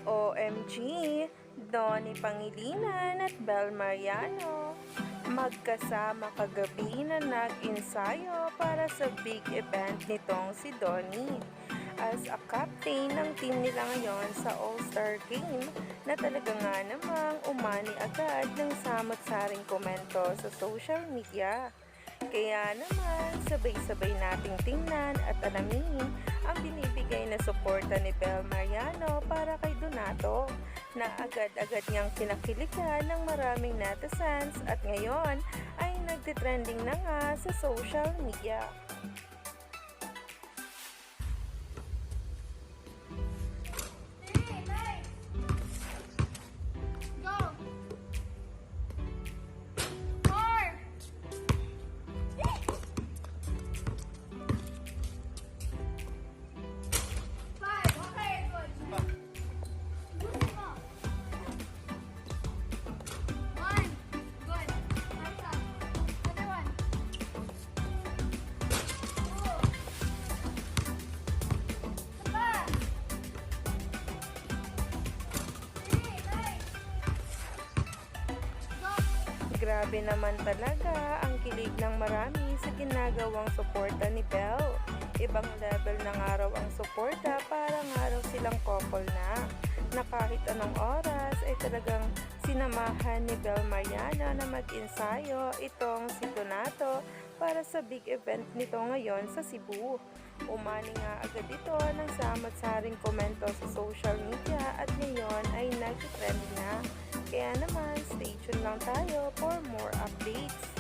OMG, Donnie Pangilinan at Bel Mariano magkasama kagabi na nag-ensayo para sa big event nitong si Donnie. As a captain ng team nila ngayon sa All-Star Game na talaga nga namang umani agad ng samot-saring komento sa social media. Kaya naman, sabay-sabay nating tingnan at alamin ang binibigay na suporta ni Bel Mariano para kay Donato na agad-agad niyang kinakiligan ng maraming netizens at ngayon ay nagtitrending na nga sa social media. Grabe naman talaga ang kilig ng marami sa ginagawang suporta ni Bel. Ibang level ng araw ang suporta, parang araw silang couple na kahit anong oras ay talagang sinamahan ni Bel Mariano na mag-ensayo itong si Donato para sa big event nito ngayon sa Cebu. Umani nga agad ito ng samot-saring komento sa social media at ngayon ay nag-trend na. Kaya naman, stay tuned lang tayo for more updates.